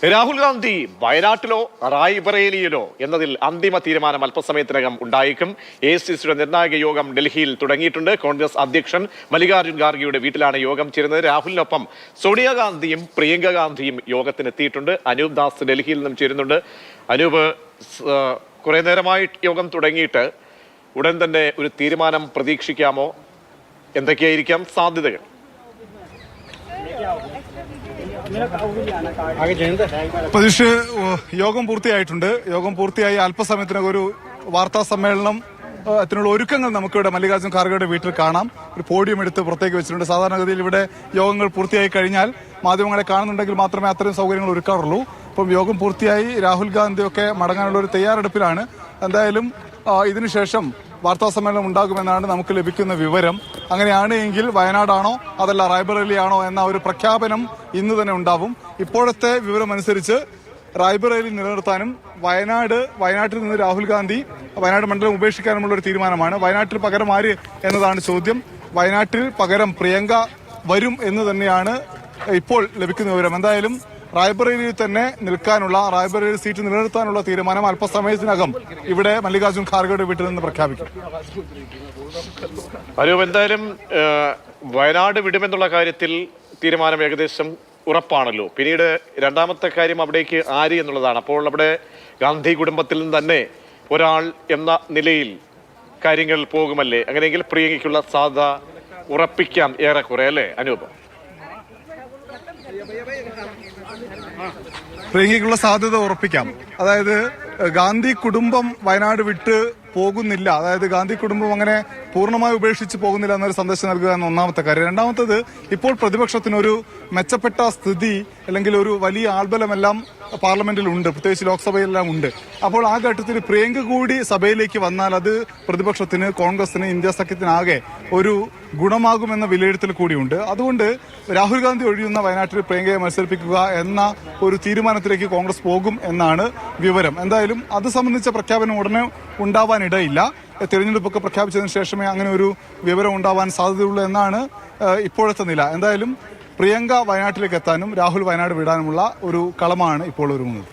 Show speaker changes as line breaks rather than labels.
രാഹുൽ ഗാന്ധി വയനാട്ടിലോ റായ്ബറേലിയിലോ എന്നതിൽ അന്തിമ തീരുമാനം അല്പസമയത്തിനകം ഉണ്ടായേക്കും. AICCയുടെ നിർണായക യോഗം ഡൽഹിയിൽ തുടങ്ങിയിട്ടുണ്ട്. കോൺഗ്രസ് അധ്യക്ഷൻ മല്ലികാർജ്ജുൻ ഖാർഗെയുടെ വീട്ടിലാണ് യോഗം ചേരുന്നത്. രാഹുലിനൊപ്പം സോണിയാഗാന്ധിയും പ്രിയങ്ക ഗാന്ധിയും യോഗത്തിനെത്തിയിട്ടുണ്ട്. അനൂപ് ദാസ് ഡൽഹിയിൽ നിന്നും ചേരുന്നുണ്ട്. അനൂപ്, കുറെ നേരമായി യോഗം തുടങ്ങിയിട്ട് ഉടൻ തന്നെ ഒരു തീരുമാനം പ്രതീക്ഷിക്കാമോ? എന്തൊക്കെയായിരിക്കാം സാധ്യതകൾ?
പ്രതീക്ഷ യോഗം പൂർത്തിയായിട്ടുണ്ട്. യോഗം പൂർത്തിയായി അല്പസമയത്തിനകം ഒരു വാർത്താ സമ്മേളനം അതിനുള്ള ഒരുക്കങ്ങൾ നമുക്കിവിടെ മല്ലികാർജ്ജുൻ ഖാർഗെയുടെ വീട്ടിൽ കാണാം. ഒരു പോഡിയം എടുത്ത് പുറത്തേക്ക് വെച്ചിട്ടുണ്ട്. സാധാരണഗതിയിൽ ഇവിടെ യോഗങ്ങൾ പൂർത്തിയായി കഴിഞ്ഞാൽ മാധ്യമങ്ങളെ കാണുന്നുണ്ടെങ്കിൽ മാത്രമേ അത്തരം സൗകര്യങ്ങൾ ഒരുക്കാറുള്ളൂ. ഇപ്പം യോഗം പൂർത്തിയായി രാഹുൽ ഗാന്ധിയൊക്കെ മടങ്ങാനുള്ള ഒരു തയ്യാറെടുപ്പിലാണ്. എന്തായാലും ഇതിനുശേഷം വാർത്താ സമ്മേളനം ഉണ്ടാകുമെന്നാണ് നമുക്ക് ലഭിക്കുന്ന വിവരം. അങ്ങനെയാണ് എങ്കിൽ വയനാടാണോ അതല്ല റായ്ബറേലിയാണോ എന്ന ഒരു പ്രഖ്യാപനം ഇന്ന് തന്നെ ഉണ്ടാവും. ഇപ്പോഴത്തെ വിവരമനുസരിച്ച് റായ്ബറേലി നിലനിർത്താനും വയനാട്ടിൽ നിന്ന് രാഹുൽ ഗാന്ധി വയനാട് മണ്ഡലം ഉപേക്ഷിക്കാനുമുള്ള ഒരു തീരുമാനമാണ്. വയനാട്ടിൽ പകരം ആര് എന്നതാണ് ചോദ്യം. വയനാട്ടിൽ പകരം പ്രിയങ്ക വരും എന്ന് തന്നെയാണ് ഇപ്പോൾ ലഭിക്കുന്ന വിവരം. എന്തായാലും റായ്ബറേലിയിൽ തന്നെ റായ്ബറേലി സീറ്റ് നിലനിർത്താനുള്ള തീരുമാനം അല്പസമയത്തിനകം ഇവിടെ മല്ലികാർജ്ജുൻ ഖാർഗെയുടെ വീട്ടിൽ നിന്ന് പ്രഖ്യാപിക്കും.
എന്തായാലും വയനാട് വിടുമെന്നുള്ള കാര്യത്തിൽ തീരുമാനം ഏകദേശം ഉറപ്പാണല്ലോ. പിന്നീട് രണ്ടാമത്തെ കാര്യം അവിടേക്ക് ആര് എന്നുള്ളതാണ്. അപ്പോൾ അവിടെ ഗാന്ധി കുടുംബത്തിൽ നിന്ന് തന്നെ ഒരാൾ എന്ന നിലയിൽ കാര്യങ്ങൾ പോകുമല്ലേ? അങ്ങനെയെങ്കിൽ പ്രിയങ്കയ്ക്കുള്ള സാധ്യത ഉറപ്പിക്കാം ഏറെക്കുറെ, അല്ലേ അനൂപ്?
പ്രിയങ്കയ്ക്കുള്ള സാധ്യത ഉറപ്പിക്കാം. അതായത് ഗാന്ധി കുടുംബം വയനാട് വിട്ട് പോകുന്നില്ല, അതായത് ഗാന്ധി കുടുംബം അങ്ങനെ പൂർണ്ണമായി ഉപേക്ഷിച്ച് പോകുന്നില്ല എന്നൊരു സന്ദേശം നൽകുക എന്ന ഒന്നാമത്തെ കാര്യം. രണ്ടാമത്തത്, ഇപ്പോൾ പ്രതിപക്ഷത്തിനൊരു മെച്ചപ്പെട്ട സ്ഥിതി അല്ലെങ്കിൽ ഒരു വലിയ ആൾബലമെല്ലാം പാർലമെന്റിലുണ്ട്, പ്രത്യേകിച്ച് ലോക്സഭയിലെല്ലാം ഉണ്ട്. അപ്പോൾ ആ ഘട്ടത്തിൽ പ്രിയങ്ക കൂടി സഭയിലേക്ക് വന്നാൽ അത് പ്രതിപക്ഷത്തിന്, കോൺഗ്രസിന്, ഇന്ത്യ സഖ്യത്തിനാകെ ഒരു ഗുണമാകുമെന്ന വിലയിരുത്തൽ കൂടിയുണ്ട്. അതുകൊണ്ട് രാഹുൽ ഗാന്ധി ഒഴിയുന്ന വയനാട്ടിൽ പ്രിയങ്കയെ മത്സരിപ്പിക്കുക എന്ന ഒരു തീരുമാനത്തിലേക്ക് കോൺഗ്രസ് പോകും എന്നാണ് വിവരം. എന്തായാലും അത് സംബന്ധിച്ച പ്രഖ്യാപനം ഉടനെ ഉണ്ടാവാനിടയില്ല. തെരഞ്ഞെടുപ്പൊക്കെ പ്രഖ്യാപിച്ചതിന് ശേഷമേ അങ്ങനെ ഒരു വിവരം ഉണ്ടാവാൻ സാധ്യതയുള്ളൂ എന്നാണ് ഇപ്പോഴത്തെ നില. എന്തായാലും പ്രിയങ്ക വയനാട്ടിലേക്ക് എത്താനും രാഹുൽ വയനാട് വിടാനുമുള്ള ഒരു കളമാണ് ഇപ്പോൾ ഒരുങ്ങുന്നത്.